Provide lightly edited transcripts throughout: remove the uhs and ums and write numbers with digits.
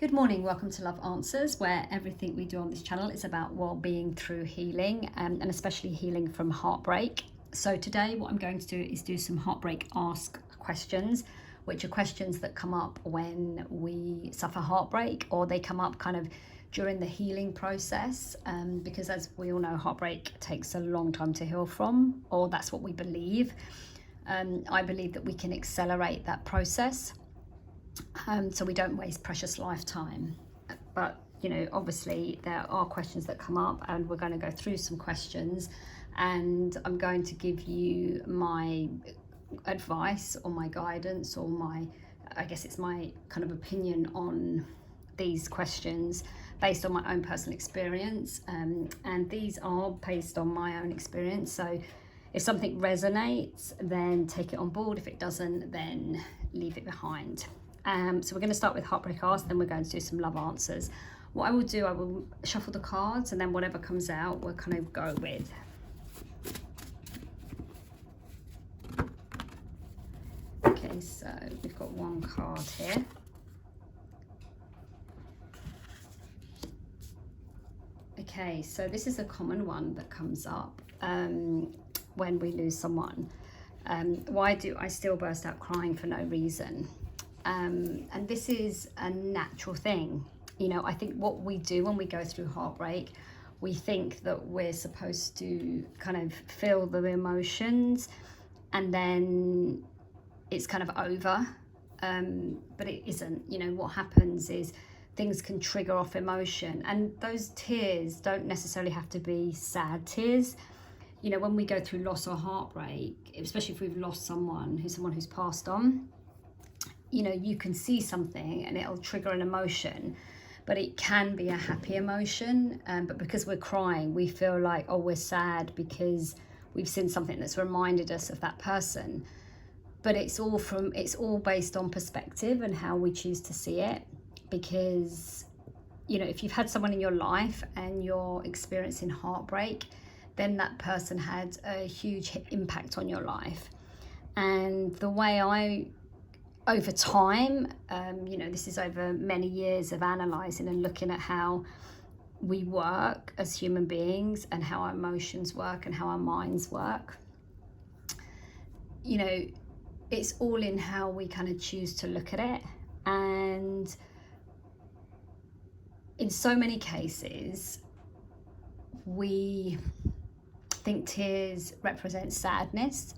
Good morning, welcome to Love Answers, where everything we do on this channel is about well-being through healing, and especially healing from heartbreak. So today what I'm going to do is do some heartbreak ask questions, which are questions that come up when we suffer heartbreak, or they come up kind of during the healing process, because as we all know, heartbreak takes a long time to heal from, or that's what we believe. I believe that we can accelerate that process, so we don't waste precious lifetime. But obviously there are questions that come up, and we're going to go through some questions, and I'm going to give you my advice or my guidance or I guess it's my kind of opinion on these questions based on my own personal experience, and these are based on my own experience. So if something resonates, then take it on board. If it doesn't, then leave it behind. So we're going to start with heartbreak ask, then we're going to do some love answers. What I will do, I will shuffle the cards, and then whatever comes out we'll kind of go with. Okay, so we've got one card here. Okay, so this is a common one that comes up when we lose someone. Why do I still burst out crying for no reason? And this is a natural thing. I think what we do when we go through heartbreak, we think that we're supposed to kind of feel the emotions and then it's kind of over, but it isn't. What happens is things can trigger off emotion, and those tears don't necessarily have to be sad tears. When we go through loss or heartbreak, especially if we've lost someone who's passed on, you can see something and it'll trigger an emotion, but it can be a happy emotion. But because we're crying, we feel like, oh, we're sad because we've seen something that's reminded us of that person. But it's all based on perspective and how we choose to see it. Because, if you've had someone in your life and you're experiencing heartbreak, then that person had a huge impact on your life. And the way over time, this is over many years of analysing and looking at how we work as human beings and how our emotions work and how our minds work. It's all in how we kind of choose to look at it. And in so many cases, we think tears represent sadness.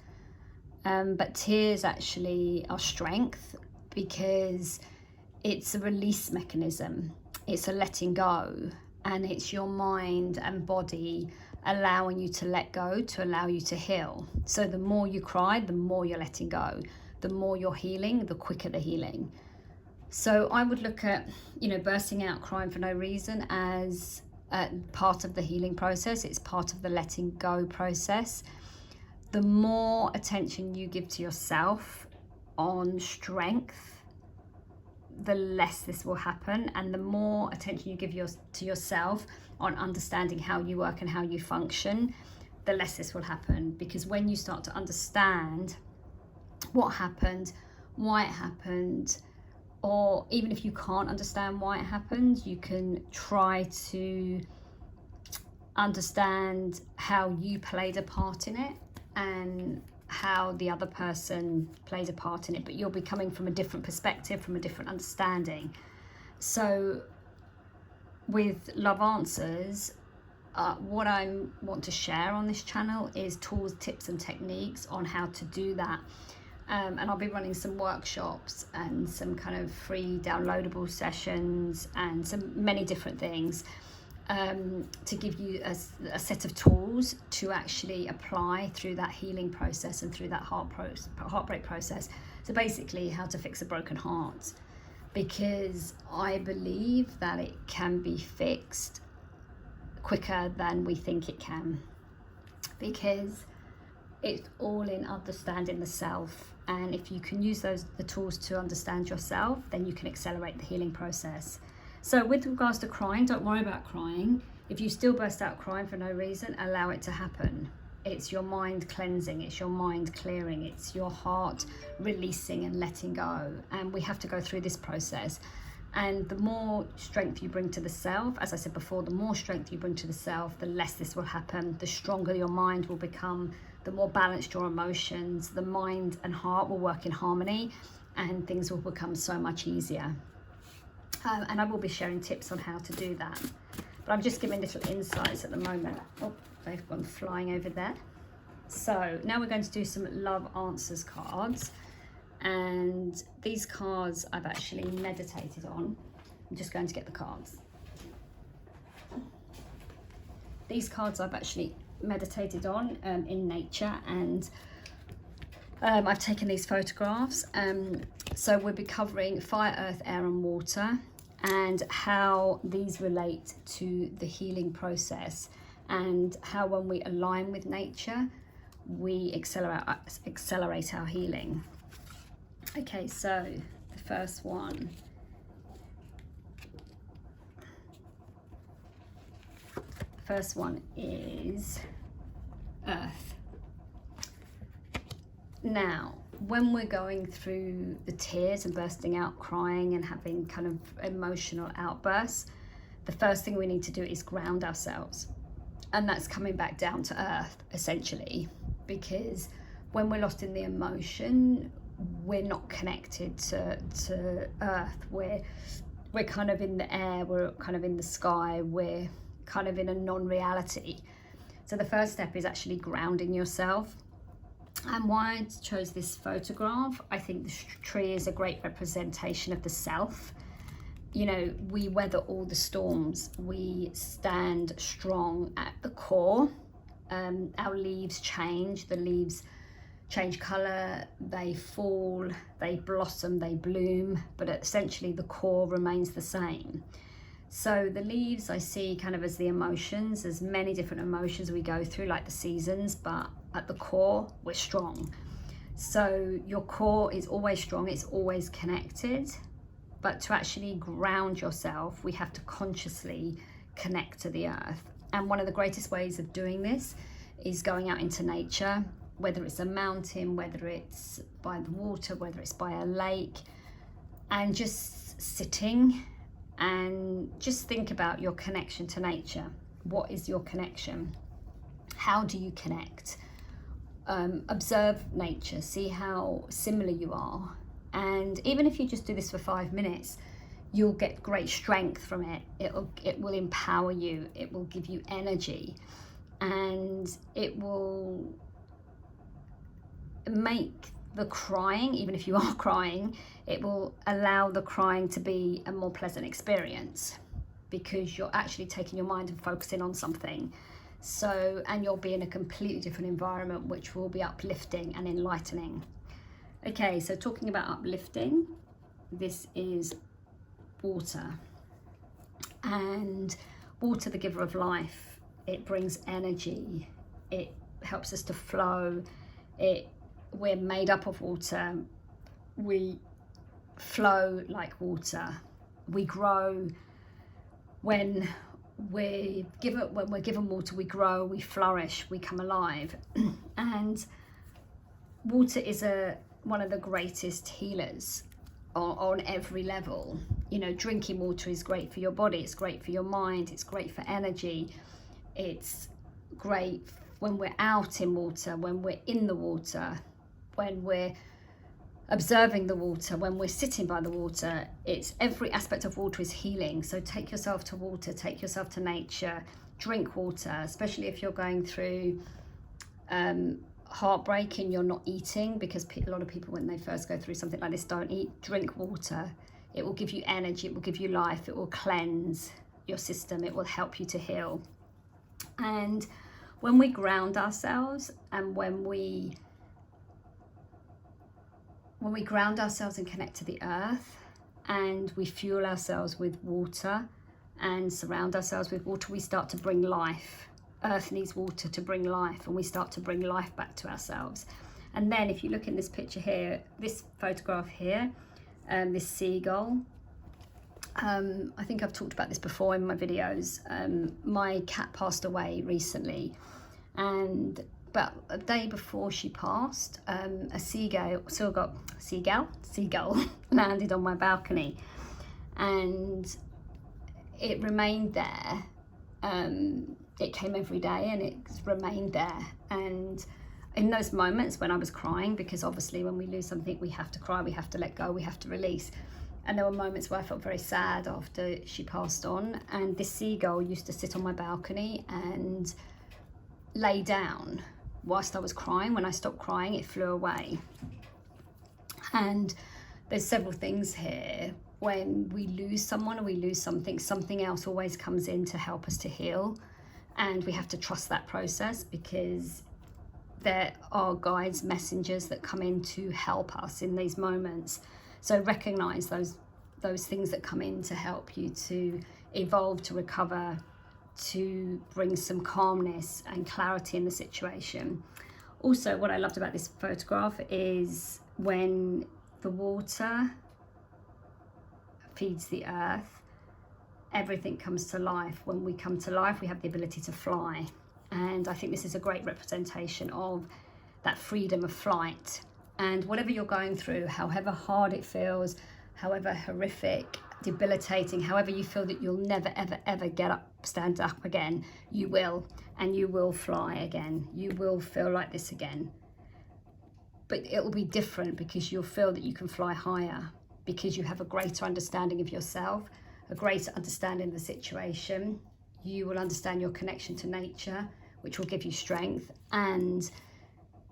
But tears actually are strength, because it's a release mechanism. It's a letting go, and it's your mind and body allowing you to let go, to allow you to heal. So the more you cry, the more you're letting go. The more you're healing, the quicker the healing. So I would look at, bursting out crying for no reason as part of the healing process. It's part of the letting go process. The more attention you give to yourself on strength, the less this will happen. And the more attention you give to yourself on understanding how you work and how you function, the less this will happen. Because when you start to understand what happened, why it happened, or even if you can't understand why it happened, you can try to understand how you played a part in it and how the other person played a part in it, but you'll be coming from a different perspective, from a different understanding. So with Love Answers, what I want to share on this channel is tools, tips and techniques on how to do that. And I'll be running some workshops and some kind of free downloadable sessions and many different things, to give you a set of tools to actually apply through that healing process and through that heartbreak process. So basically how to fix a broken heart, because I believe that it can be fixed quicker than we think it can, because it's all in understanding the self. And if you can use the tools to understand yourself, then you can accelerate the healing process. So with regards to crying, don't worry about crying. If you still burst out crying for no reason, allow it to happen. It's your mind cleansing, it's your mind clearing, it's your heart releasing and letting go. And we have to go through this process. And the more strength you bring to the self, as I said before, the more strength you bring to the self, the less this will happen, the stronger your mind will become, the more balanced your emotions, the mind and heart will work in harmony, and things will become so much easier. And I will be sharing tips on how to do that. But I'm just giving little insights at the moment. Oh, they've gone flying over there. So now we're going to do some love answers cards. And these cards I've actually meditated on. I'm just going to get the cards. These cards I've actually meditated on in nature, and I've taken these photographs. So we'll be covering fire, earth, air and water, and how these relate to the healing process, and how when we align with nature, we accelerate our healing. Okay, so the first one. First one is Earth. Now, when we're going through the tears and bursting out crying and having kind of emotional outbursts, the first thing we need to do is ground ourselves. And that's coming back down to earth, essentially, because when we're lost in the emotion, we're not connected to earth. We're kind of in the air, we're kind of in the sky, we're kind of in a non-reality. So the first step is actually grounding yourself. And why I chose this photograph, I think the tree is a great representation of the self. You know, we weather all the storms, we stand strong at the core. Our leaves change, the leaves change colour, they fall, they blossom, they bloom, but essentially the core remains the same. So the leaves I see kind of as the emotions. There's many different emotions we go through, like the seasons, but at the core, we're strong. So your core is always strong, it's always connected, but to actually ground yourself, we have to consciously connect to the earth. And one of the greatest ways of doing this is going out into nature, whether it's a mountain, whether it's by the water, whether it's by a lake, and just sitting and just think about your connection to nature. What is your connection? How do you connect? Observe nature, see how similar you are. And even if you just do this for 5 minutes, you'll get great strength from it. It will empower you, it will give you energy, and it will make the crying, even if you are crying, it will allow the crying to be a more pleasant experience, because you're actually taking your mind and focusing on something. So, and you'll be in a completely different environment, which will be uplifting and enlightening. Okay, so talking about uplifting, this is water. And water, the giver of life, it brings energy, it helps us to flow, we're made up of water, we flow like water, we grow. When we're given water, we grow, we flourish, we come alive. And water is one of the greatest healers on every level. You know, drinking water is great for your body, it's great for your mind, it's great for energy, it's great when we're out in water, when we're in the water, when we're observing the water, when we're sitting by the water. It's every aspect of water is healing. So take yourself to water, take yourself to nature, drink water, especially if you're going through heartbreak and you're not eating, because a lot of people when they first go through something like this don't eat. Drink water, it will give you energy, it will give you life, it will cleanse your system, it will help you to heal. And when we ground ourselves, and when we ground ourselves and connect to the earth, and we fuel ourselves with water and surround ourselves with water, we start to bring life. Earth needs water to bring life, and we start to bring life back to ourselves. And then if you look in this picture here, this photograph here, this seagull, I think I've talked about this before in my videos. My cat passed away recently, and about a day before she passed, a seagull landed on my balcony. and it remained there. It came every day and it's remained there. And in those moments when I was crying, because obviously when we lose something, we have to cry, we have to let go, we have to release. And there were moments where I felt very sad after she passed on. And this seagull used to sit on my balcony and lay down whilst I was crying. When I stopped crying, it flew away. And there's several things here. When we lose someone or we lose something, something else always comes in to help us to heal. And we have to trust that process, because there are guides, messengers that come in to help us in these moments. So recognize those things that come in to help you to evolve, to recover, to bring some calmness and clarity in the situation. Also, what I loved about this photograph is when the water feeds the earth, everything comes to life. When we come to life, we have the ability to fly. And I think this is a great representation of that freedom of flight. And whatever you're going through, however hard it feels, however horrific, debilitating, however you feel that you'll never, ever, ever get up, stand up again, you will. And you will fly again. You will feel like this again. But it will be different, because you'll feel that you can fly higher, because you have a greater understanding of yourself, a greater understanding of the situation. You will understand your connection to nature, which will give you strength, and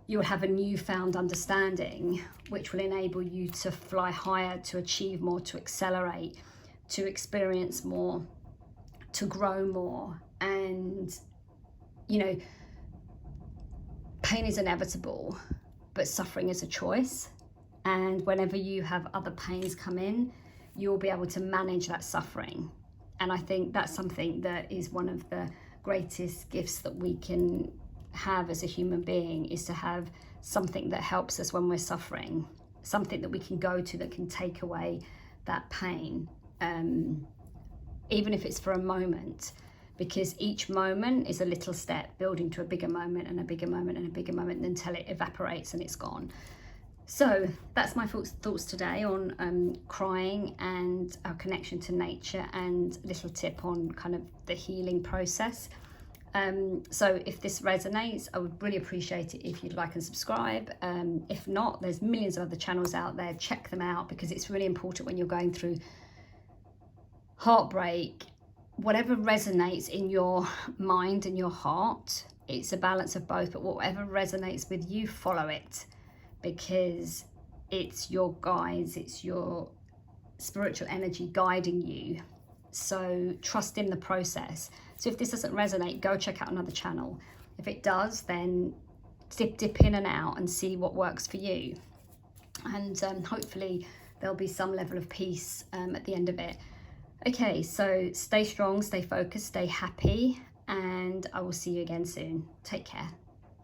you will have a newfound understanding, which will enable you to fly higher, to achieve more, to accelerate, to experience more, to grow more. And, you know, pain is inevitable, but suffering is a choice. And whenever you have other pains come in, you'll be able to manage that suffering. And I think that's something that is one of the greatest gifts that we can have as a human being, is to have something that helps us when we're suffering, something that we can go to that can take away that pain, even if it's for a moment, because each moment is a little step building to a bigger moment and a bigger moment and a bigger moment until it evaporates and it's gone. So that's my thoughts today on crying and our connection to nature, and a little tip on kind of the healing process. So if this resonates, I would really appreciate it if you'd like and subscribe. If not, there's millions of other channels out there. Check them out, because it's really important when you're going through heartbreak. Whatever resonates in your mind and your heart, it's a balance of both, but whatever resonates with you, follow it. Because it's your guides, it's your spiritual energy guiding you. So trust in the process. So if this doesn't resonate, go check out another channel. If it does, then dip in and out and see what works for you. And hopefully there'll be some level of peace at the end of it. Okay, so stay strong, stay focused, stay happy, and I will see you again soon. Take care.